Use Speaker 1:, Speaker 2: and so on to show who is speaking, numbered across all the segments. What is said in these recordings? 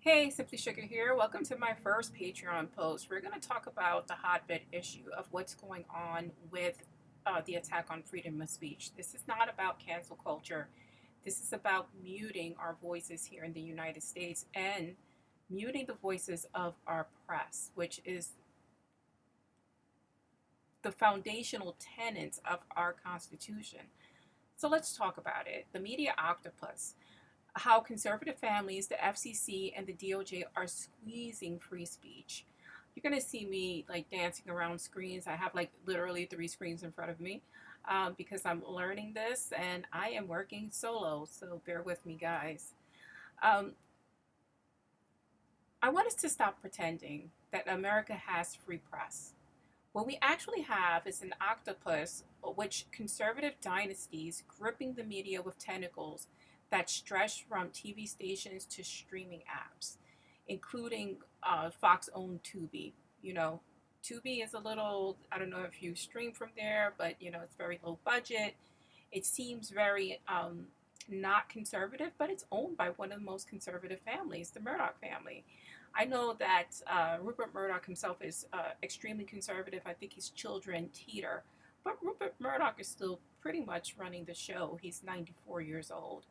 Speaker 1: Hey, Simply Sugar here. Welcome to my first Patreon post. We're going to talk about the hotbed issue of what's going on with the attack on freedom of speech. This is not about cancel culture. This is about muting our voices here in the United States and muting the voices of our press, which is the foundational tenets of our Constitution. So let's talk about it. The media octopus, how conservative families, the FCC, and the DOJ are squeezing free speech. You're going to see me like dancing around screens. I have like literally three screens in front of me because I'm learning this and I am working solo. So bear with me, guys. Um, I want us to stop pretending that America has free press. What we actually have is an octopus, which conservative dynasties gripping the media with tentacles that stretch from TV stations to streaming apps, including Fox-owned Tubi. You know, Tubi is a little, I don't know if you stream from there, but it's very low budget. It seems very not conservative, but it's owned by one of the most conservative families, the Murdoch family. I know that Rupert Murdoch himself is extremely conservative. I think his children teeter. But Rupert Murdoch is still pretty much running the show. He's 94 years old.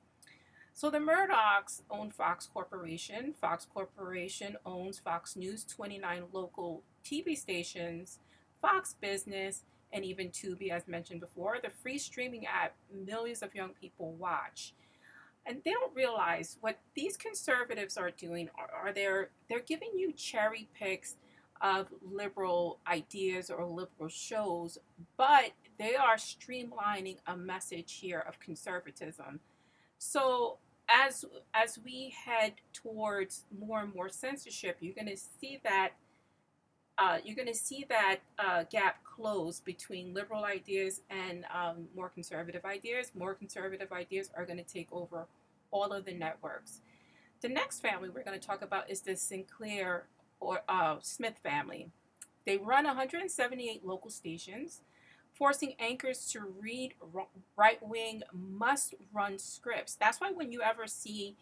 Speaker 1: So the Murdochs own Fox Corporation. Fox Corporation owns Fox News, 29 local TV stations, Fox Business, and even Tubi, as mentioned before, the free streaming app millions of young people watch. And they don't realize what these conservatives are doing are they're giving you cherry picks of liberal ideas or liberal shows, but they are streamlining a message here of conservatism. So as we head towards more and more censorship, you're going to see that gap close between liberal ideas and more conservative ideas. More conservative ideas are going to take over all of the networks. The next family we're going to talk about is the Sinclair or Smith family. They run 178 local stations, forcing anchors to read right-wing, must-run scripts. That's why when you ever see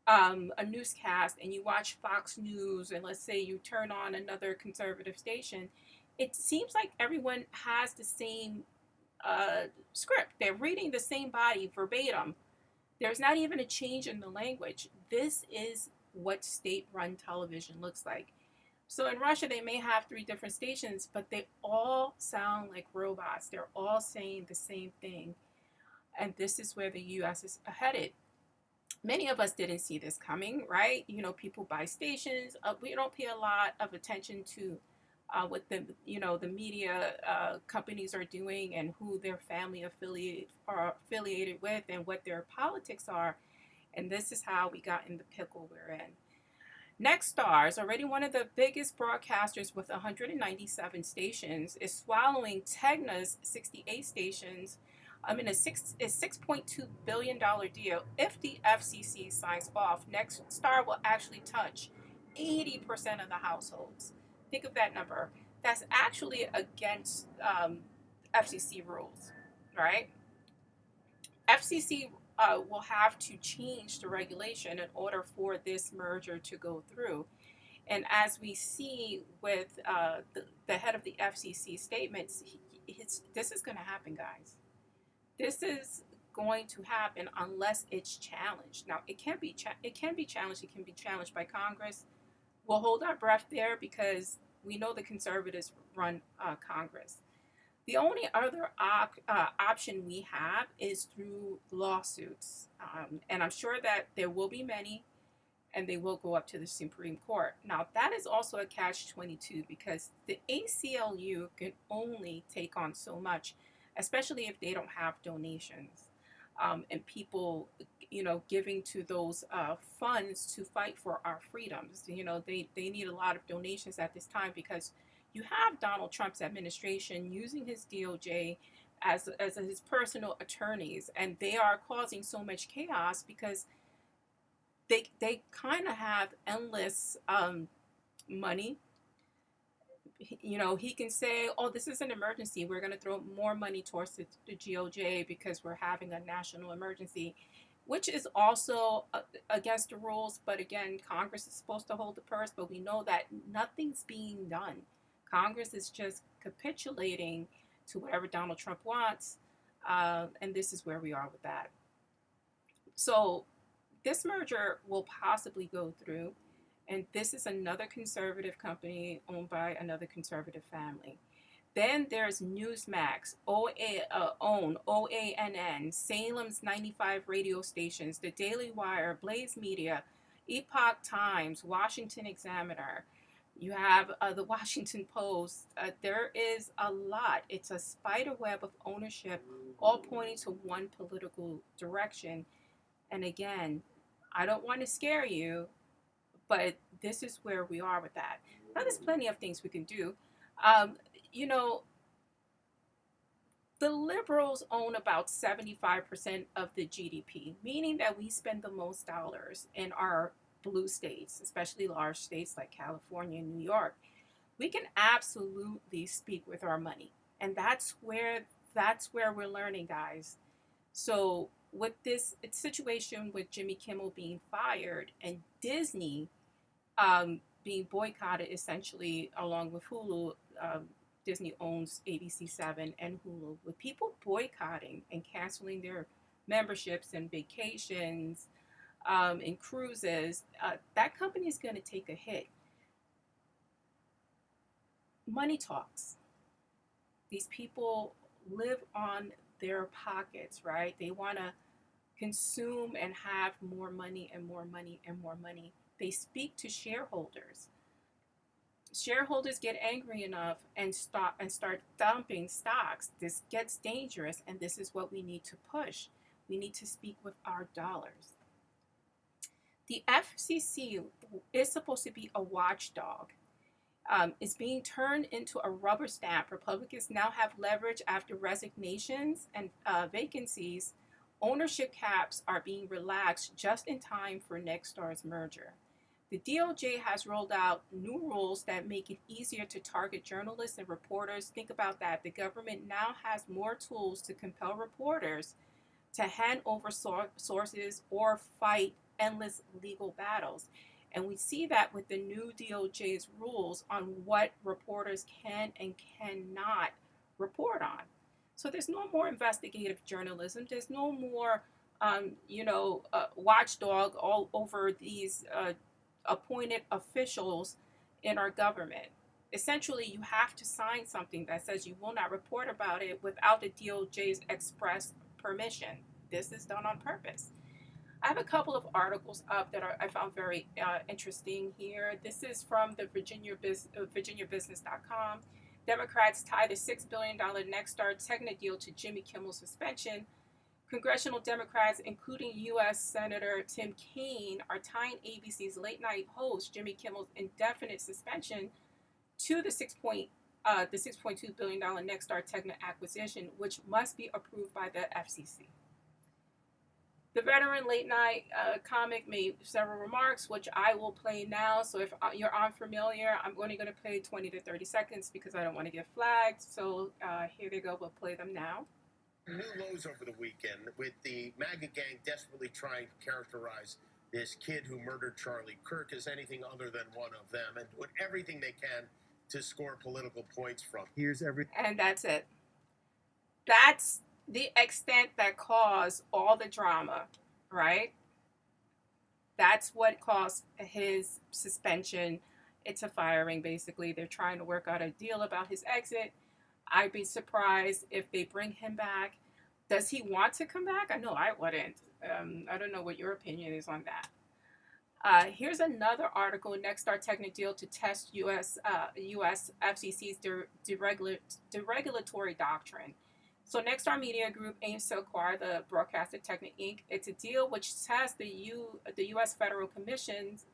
Speaker 1: a newscast and you watch Fox News, and let's say you turn on another conservative station, it seems like everyone has the same script. They're reading the same body verbatim. There's not even a change in the language. This is what state-run television looks like. So in Russia, they may have three different stations, but they all sound like robots. They're all saying the same thing. And this is where the U.S. is headed. Many of us didn't see this coming, right? People buy stations. We don't pay a lot of attention to what the media companies are doing and who their family are affiliated with and what their politics are. And this is how we got in the pickle we're in. Nexstar is already one of the biggest broadcasters with 197 stations, is swallowing Tegna's 68 stations. A $6.2 billion deal. If the FCC signs off, Nexstar will actually touch 80% of the households. Think of that number. That's actually against FCC rules, right? FCC will have to change the regulation in order for this merger to go through. And as we see with the head of the FCC statements, this is going to happen, guys. This is going to happen unless it's challenged. Now, it can be challenged. It can be challenged by Congress. We'll hold our breath there because we know the conservatives run Congress. The only other option we have is through lawsuits. And I'm sure that there will be many, and they will go up to the Supreme Court. Now, that is also a catch-22 because the ACLU can only take on so much, especially if they don't have donations and people, giving to those funds to fight for our freedoms. They need a lot of donations at this time because you have Donald Trump's administration using his DOJ as his personal attorneys, and they are causing so much chaos because they kind of have endless money. He can say, oh, this is an emergency. We're going to throw more money towards the DOJ because we're having a national emergency. which is also against the rules. But again, Congress is supposed to hold the purse, but we know that nothing's being done. Congress is just capitulating to whatever Donald Trump wants, and this is where we are with that. So this merger will possibly go through, and this is another conservative company owned by another conservative family. Then there's Newsmax, OANN, Salem's 95 radio stations, The Daily Wire, Blaze Media, Epoch Times, Washington Examiner. You have the Washington Post. There is a lot. It's a spider web of ownership, all pointing to one political direction. And again, I don't want to scare you, but this is where we are with that. Now, there's plenty of things we can do. Um, you know, the liberals own about 75% of the GDP, meaning that we spend the most dollars in our blue states, especially large states like California and New York. We can absolutely speak with our money. And that's where we're learning, guys. So with this situation with Jimmy Kimmel being fired and Disney being boycotted essentially along with Hulu, Disney owns ABC7 and Hulu, with people boycotting and canceling their memberships and vacations and cruises, that company is going to take a hit. Money talks. These people live on their pockets, right? They want to consume and have more money and more money and more money. They speak to shareholders. Shareholders get angry enough and start dumping stocks. This gets dangerous, and this is what we need to push. We need to speak with our dollars. The FCC is supposed to be a watchdog. Is being turned into a rubber stamp. Republicans now have leverage after resignations and vacancies. Ownership caps are being relaxed just in time for Nexstar's merger. The DOJ has rolled out new rules that make it easier to target journalists and reporters. Think about that. The government now has more tools to compel reporters to hand over sources or fight endless legal battles. And we see that with the new DOJ's rules on what reporters can and cannot report on. So there's no more investigative journalism. There's no more, watchdog all over these appointed officials in our government. Essentially, you have to sign something that says you will not report about it without the DOJ's express permission. This is done on purpose. I have a couple of articles up that I found very interesting here. This is from the VirginiaBusiness.com. Democrats tie the $6 billion Nexstar Tegna deal to Jimmy Kimmel's suspension. Congressional Democrats, including U.S. Senator Tim Kaine, are tying ABC's late-night host Jimmy Kimmel's indefinite suspension to the $6.2 billion Nexstar Tegna acquisition, which must be approved by the FCC. The veteran late-night comic made several remarks, which I will play now. So if you're unfamiliar, I'm only going to play 20 to 30 seconds because I don't want to get flagged. So here they go. We'll play them now.
Speaker 2: New lows over the weekend with the MAGA gang desperately trying to characterize this kid who murdered Charlie Kirk as anything other than one of them and doing everything they can to score political points from.
Speaker 3: Here's everything.
Speaker 1: And that's it. That's the extent that caused all the drama, right? That's what caused his suspension. It's a firing, basically. They're trying to work out a deal about his exit. I'd be surprised if they bring him back. Does he want to come back? I know I wouldn't. I don't know what your opinion is on that. Here's another article, Nexstar Tegna deal to test U.S. FCC's deregulatory doctrine. So Nexstar Media Group aims to acquire the broadcaster Tegna Inc. It's a deal which tests the U.S. Federal Commission's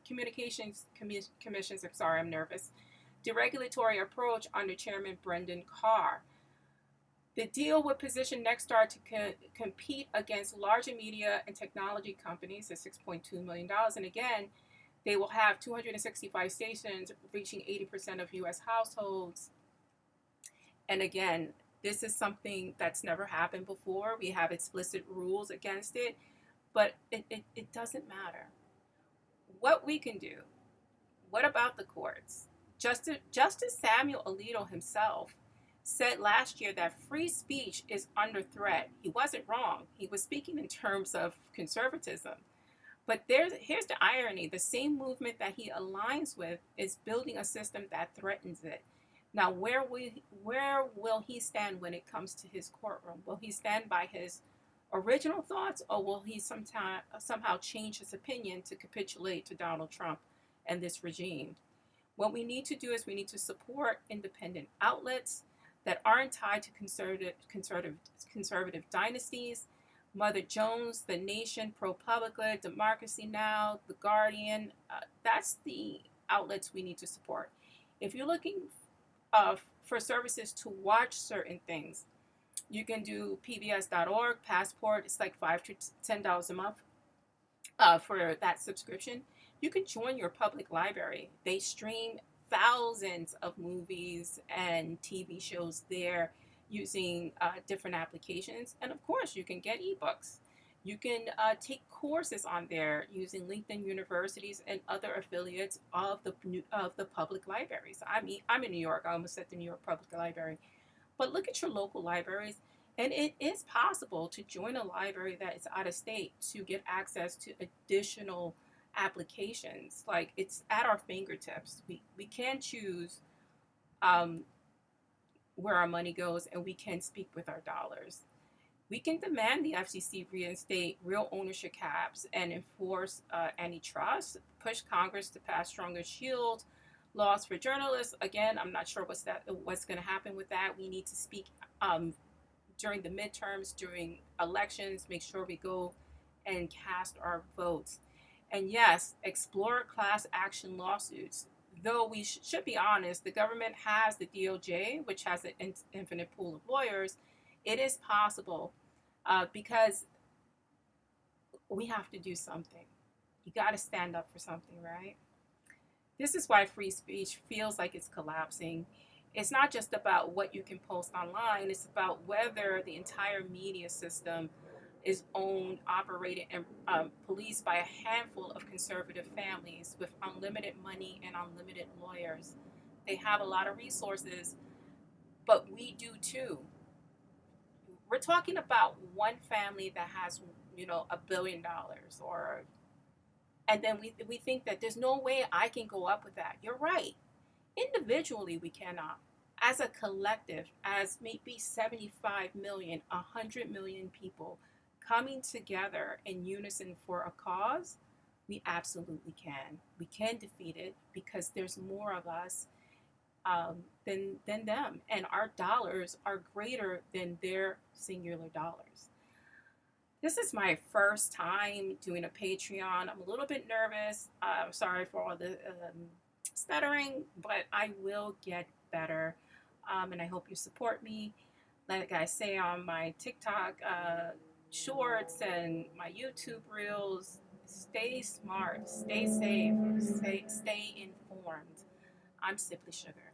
Speaker 1: deregulatory approach under Chairman Brendan Carr. The deal would position Nexstar to compete against larger media and technology companies at $6.2 million. And again, they will have 265 stations reaching 80% of U.S. households. And again, this is something that's never happened before. We have explicit rules against it. But it doesn't matter. What we can do, what about the courts? Justice Samuel Alito himself said last year that free speech is under threat. He wasn't wrong. He was speaking in terms of conservatism. But here's the irony. The same movement that he aligns with is building a system that threatens it. Now, where will he stand when it comes to his courtroom? Will he stand by his original thoughts, or will he somehow change his opinion to capitulate to Donald Trump and this regime? What we need to do is we need to support independent outlets that aren't tied to conservative dynasties. Mother Jones, The Nation, ProPublica, Democracy Now!, The Guardian. That's the outlets we need to support. If you're looking for services to watch certain things, you can do pbs.org, Passport. It's like $5 to $10 a month for that subscription. You can join your public library. They stream thousands of movies and TV shows there using different applications. And of course, you can get ebooks. You can take courses on there using LinkedIn universities and other affiliates of the public libraries. I'm in New York. I almost said the New York Public Library. But look at your local libraries. And it is possible to join a library that is out of state to get access to additional applications. Like, it's at our fingertips. We can choose where our money goes, and we can speak with our dollars. We can demand the FCC reinstate real ownership caps and enforce antitrust, push Congress to pass stronger shield laws for journalists. Again, I'm not sure what's going to happen with that. We need to speak during the midterms, during elections, make sure we go and cast our votes. And yes, explore class action lawsuits. Though we should be honest, the government has the DOJ, which has an infinite pool of lawyers. It is possible because we have to do something. You got to stand up for something, right? This is why free speech feels like it's collapsing. It's not just about what you can post online. It's about whether the entire media system is owned, operated, and policed by a handful of conservative families with unlimited money and unlimited lawyers. They have a lot of resources, but we do too. We're talking about one family that has, $1 billion, and then we think that there's no way I can go up with that. You're right. Individually, we cannot. As a collective, as maybe 75 million, 100 million people coming together in unison for a cause, we absolutely can. We can defeat it because there's more of us than them. And our dollars are greater than their singular dollars. This is my first time doing a Patreon. I'm a little bit nervous. I'm sorry for all the stuttering, but I will get better. And I hope you support me. Like I say on my TikTok shorts and my YouTube reels, stay smart, stay safe, stay informed. I'm Simply Sugar.